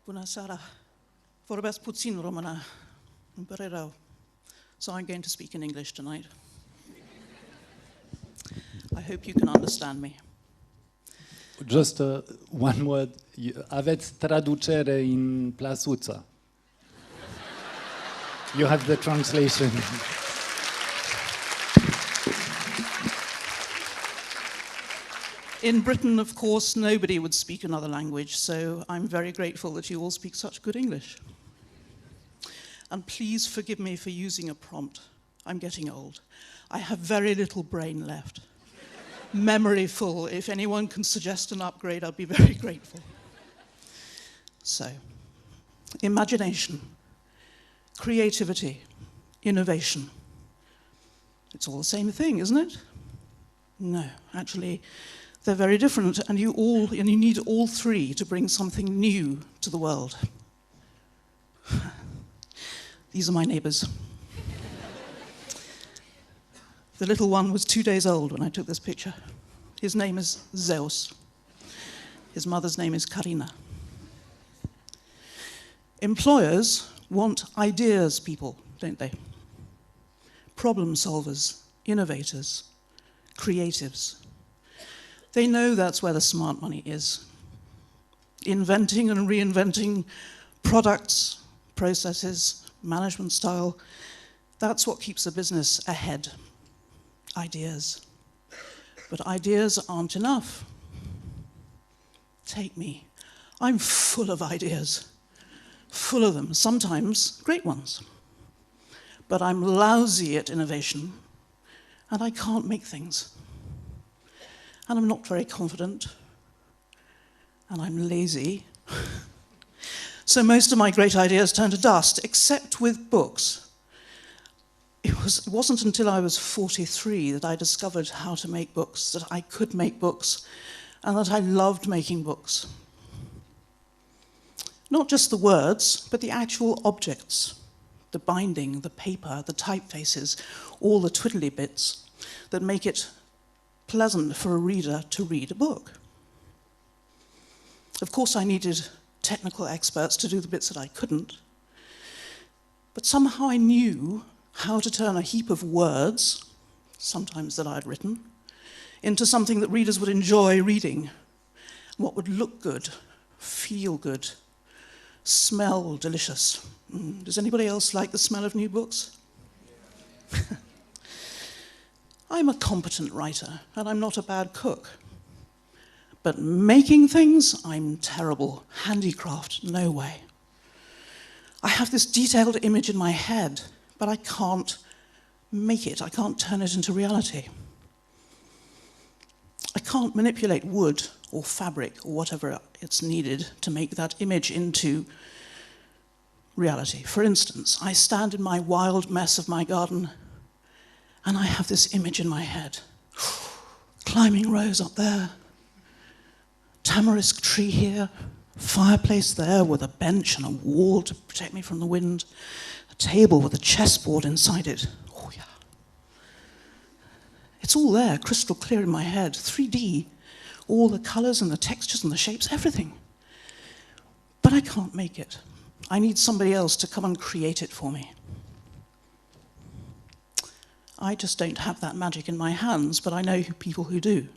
Bună seara. Vorbesc puțin română. Îmi pare rău. So I'm going to speak in English tonight. I hope you can understand me. Just one word. Aveți traducere în plasuță. You have the translation. In Britain, of course, nobody would speak another language, so I'm very grateful that you all speak such good English. And please forgive me for using a prompt. I'm getting old. I have very little brain left. Memory full. If anyone can suggest an upgrade, I'll be very grateful. So, imagination, creativity, innovation. It's all the same thing, isn't it? No, actually, they're very different, and you need all three to bring something new to the world. These are my neighbours. The little one was 2 days old when I took this picture. His name is Zeus. His mother's name is Karina. Employers want ideas people, don't they? Problem solvers, innovators, creatives. They know that's where the smart money is. Inventing and reinventing products, processes, management style, that's what keeps a business ahead. Ideas. But ideas aren't enough. Take me. I'm full of ideas. Full of them, sometimes great ones. But I'm lousy at innovation, and I can't make things. And I'm not very confident, and I'm lazy. So most of my great ideas turn to dust, except with books. It wasn't until I was 43 that I discovered how to make books, that I could make books, and that I loved making books. Not just the words, but the actual objects, the binding, the paper, the typefaces, all the twiddly bits that make it pleasant for a reader to read a book. Of course, I needed technical experts to do the bits that I couldn't, but somehow I knew how to turn a heap of words, sometimes that I'd written, into something that readers would enjoy reading, what would look good, feel good, smell delicious. Does anybody else like the smell of new books? I'm a competent writer, and I'm not a bad cook. But making things, I'm terrible. Handicraft, no way. I have this detailed image in my head, but I can't make it. I can't turn it into reality. I can't manipulate wood or fabric or whatever it's needed to make that image into reality. For instance, I stand in my wild mess of my garden and I have this image in my head. Climbing rose up there, tamarisk tree here, fireplace there with a bench and a wall to protect me from the wind, a table with a chessboard inside it. Oh yeah. It's all there, crystal clear in my head, 3D, all the colors and the textures and the shapes, everything. But I can't make it. I need somebody else to come and create it for me. I just don't have that magic in my hands, but I know people who do.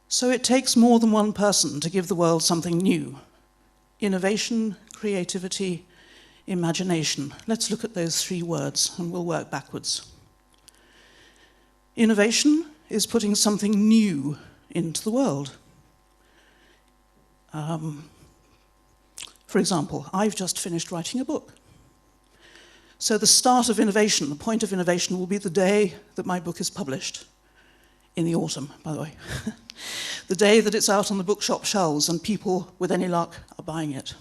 So it takes more than one person to give the world something new. Innovation, creativity, imagination. Let's look at those three words and we'll work backwards. Innovation is putting something new into the world. For example, I've just finished writing a book. So the start of innovation, the point of innovation, will be the day that my book is published. In the autumn, by the way. The day that it's out on the bookshop shelves and people, with any luck, are buying it.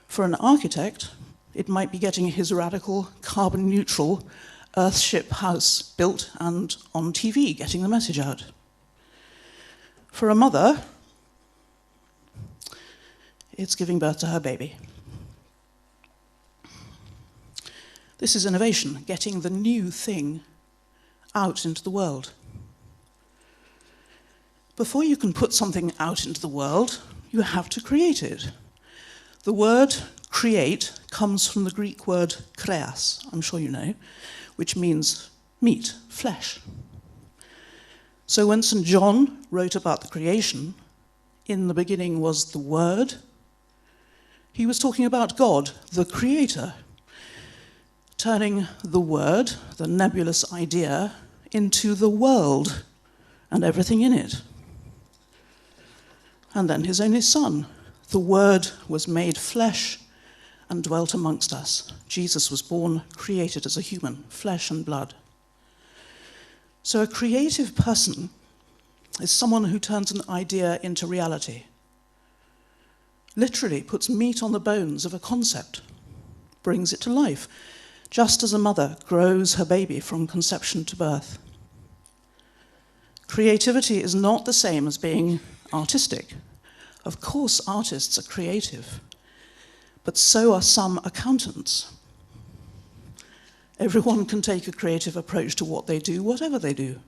For an architect, it might be getting his radical, carbon-neutral Earthship house built and on TV, getting the message out. For a mother, it's giving birth to her baby. This is innovation, getting the new thing out into the world. Before you can put something out into the world, you have to create it. The word create comes from the Greek word kreas, I'm sure you know, which means meat, flesh. So when St. John wrote about the creation, in the beginning was the Word, he was talking about God, the Creator, turning the Word, the nebulous idea, into the world and everything in it. And then his only Son, the Word, was made flesh and dwelt amongst us. Jesus was born, created as a human, flesh and blood. So a creative person is someone who turns an idea into reality. Literally puts meat on the bones of a concept, brings it to life, just as a mother grows her baby from conception to birth. Creativity is not the same as being artistic. Of course, artists are creative, but so are some accountants. Everyone can take a creative approach to what they do, whatever they do.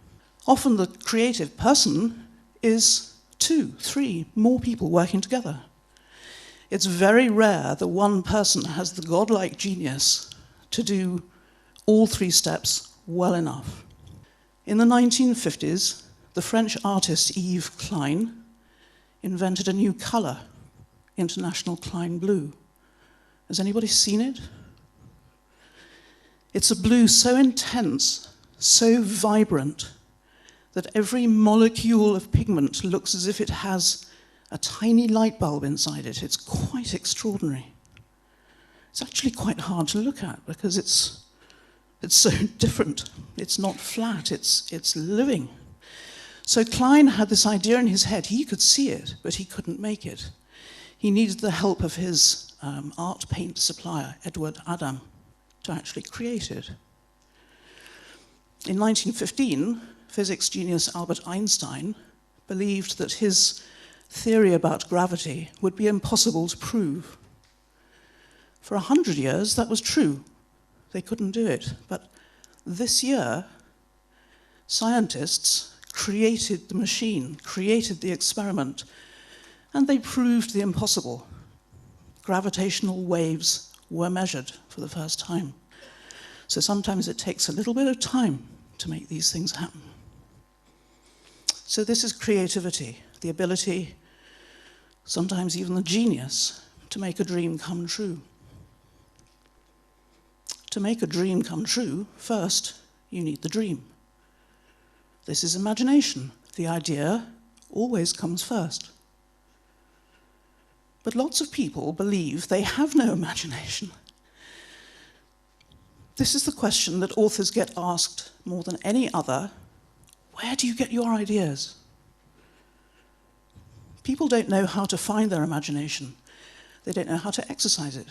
Often the creative person is 2, 3 more people working together. It's very rare that one person has the godlike genius to do all 3 steps well enough. In the 1950s, the French artist Yves Klein invented a new colour, International Klein Blue. Has anybody seen it? It's a blue so intense, so vibrant, that every molecule of pigment looks as if it has a tiny light bulb inside it. It's quite extraordinary. It's actually quite hard to look at because it's so different. It's not flat, it's living. So Klein had this idea in his head. He could see it, but he couldn't make it. He needed the help of his art paint supplier, Edward Adam, to actually create it. In 1915, physics genius Albert Einstein believed that his theory about gravity would be impossible to prove. For 100 years, that was true. They couldn't do it. But this year, scientists created the machine, created the experiment, and they proved the impossible. Gravitational waves were measured for the first time. So sometimes it takes a little bit of time to make these things happen. So this is creativity, the ability, sometimes even the genius, to make a dream come true. To make a dream come true, first, you need the dream. This is imagination. The idea always comes first. But lots of people believe they have no imagination. This is the question that authors get asked more than any other. Where do you get your ideas? People don't know how to find their imagination. They don't know how to exercise it.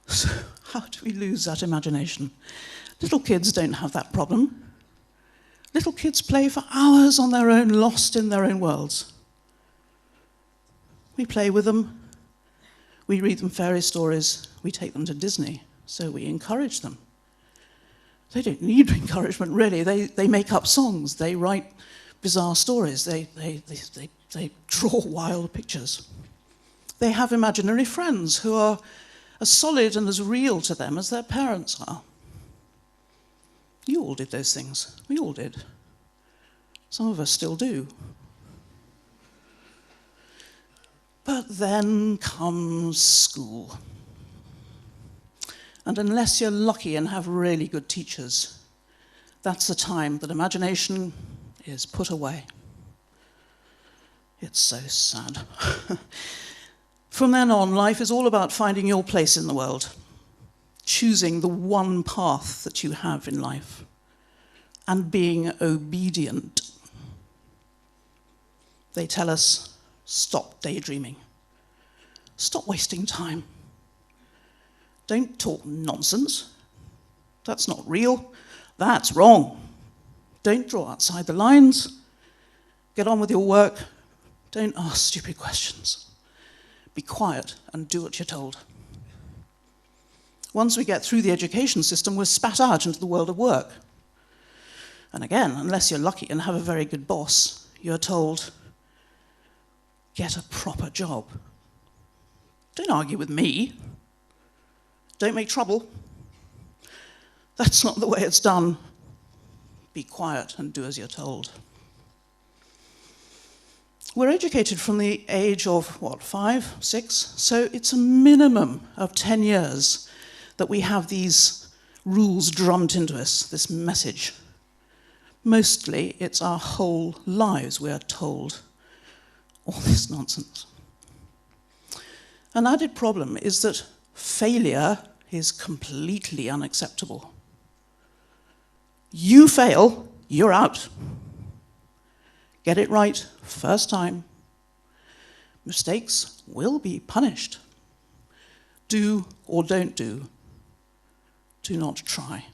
So how do we lose that imagination? Little kids don't have that problem. Little kids play for hours on their own, lost in their own worlds. We play with them. We read them fairy stories. We take them to Disney, so we encourage them. They don't need encouragement, really. They make up songs. They write bizarre stories. They draw wild pictures. They have imaginary friends who are as solid and as real to them as their parents are. You all did those things. We all did. Some of us still do. But then comes school. And unless you're lucky and have really good teachers, that's the time that imagination is put away. It's so sad. From then on, life is all about finding your place in the world, choosing the one path that you have in life, and being obedient. They tell us, stop daydreaming. Stop wasting time. Don't talk nonsense. That's not real. That's wrong. Don't draw outside the lines. Get on with your work. Don't ask stupid questions. Be quiet and do what you're told. Once we get through the education system, we're spat out into the world of work. And again, unless you're lucky and have a very good boss, you're told, get a proper job. Don't argue with me. Don't make trouble. That's not the way it's done. Be quiet and do as you're told. We're educated from the age of, 5, 6? So it's a minimum of 10 years that we have these rules drummed into us, this message. Mostly, it's our whole lives we are told all this nonsense. An added problem is that failure is completely unacceptable. You fail, you're out. Get it right first time. Mistakes will be punished. Do or don't do. Do not try.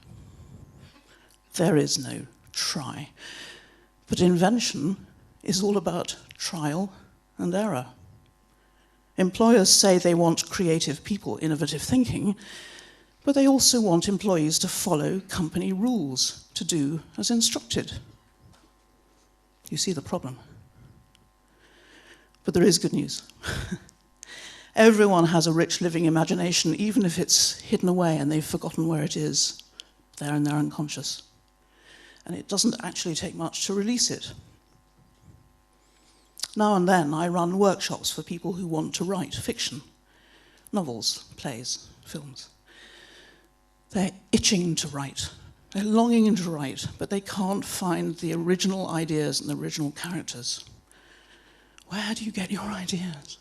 There is no try. But invention is all about trial and error. Employers say they want creative people, innovative thinking, but they also want employees to follow company rules, to do as instructed. You see the problem. But there is good news. Everyone has a rich living imagination, even if it's hidden away and they've forgotten where it is. There in their unconscious. And it doesn't actually take much to release it. Now and then I run workshops for people who want to write fiction, novels, plays, films. They're itching to write. They're longing to write, but they can't find the original ideas and the original characters. Where do you get your ideas?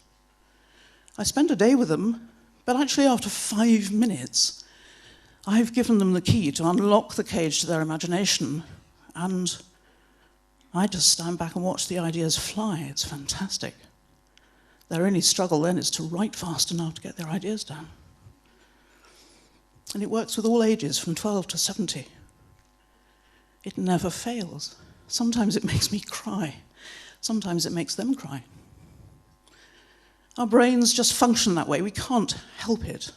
I spend a day with them, but actually after 5 minutes, I've given them the key to unlock the cage to their imagination, and I just stand back and watch the ideas fly. It's fantastic. Their only struggle then is to write fast enough to get their ideas down. And it works with all ages, from 12 to 70. It never fails. Sometimes it makes me cry. Sometimes it makes them cry. Our brains just function that way. We can't help it.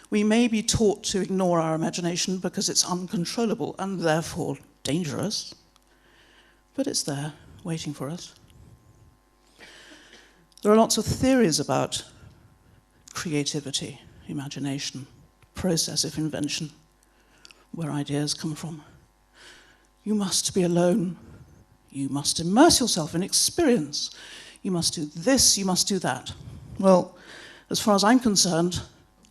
We may be taught to ignore our imagination because it's uncontrollable and therefore dangerous, but it's there, waiting for us. There are lots of theories about creativity, imagination, process of invention, where ideas come from. You must be alone. You must immerse yourself in experience. You must do this, you must do that. Well, as far as I'm concerned,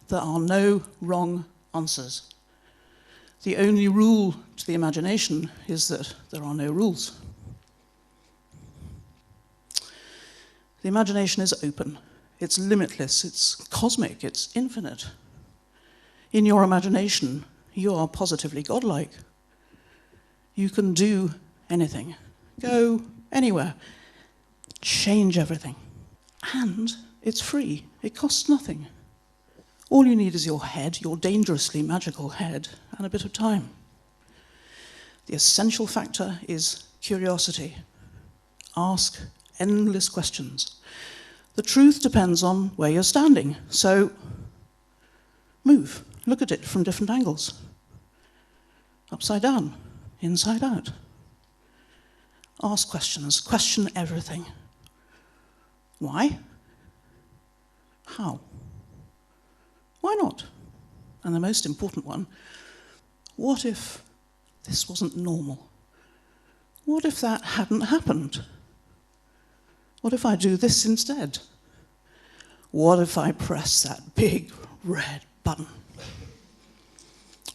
there are no wrong answers. The only rule to the imagination is that there are no rules. The imagination is open. It's limitless. It's cosmic. It's infinite. In your imagination, you are positively godlike. You can do anything. Go anywhere. Change everything. And it's free. It costs nothing. All you need is your head, your dangerously magical head, and a bit of time. The essential factor is curiosity. Ask endless questions. The truth depends on where you're standing, so move. Look at it from different angles. Upside down, inside out. Ask questions. Question everything. Why? How? Why not? And the most important one, what if this wasn't normal? What if that hadn't happened? What if I do this instead? What if I press that big red button?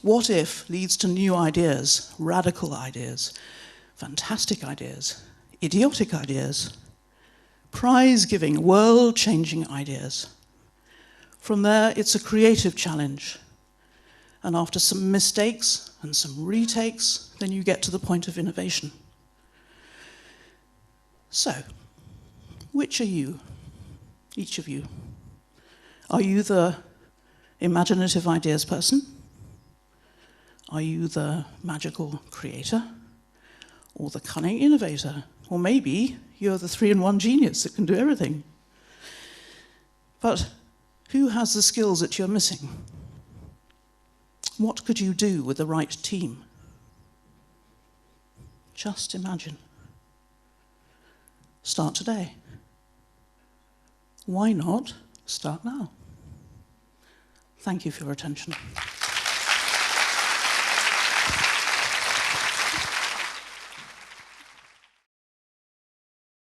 What if leads to new ideas, radical ideas, fantastic ideas, idiotic ideas, prize-giving, world-changing ideas. From there, it's a creative challenge. And after some mistakes and some retakes, then you get to the point of innovation. So, which are you? Each of you. Are you the imaginative ideas person? Are you the magical creator? Or the cunning innovator? Or maybe you're the 3-in-1 genius that can do everything. But who has the skills that you're missing? What could you do with the right team? Just imagine. Start today. Why not start now? Thank you for your attention.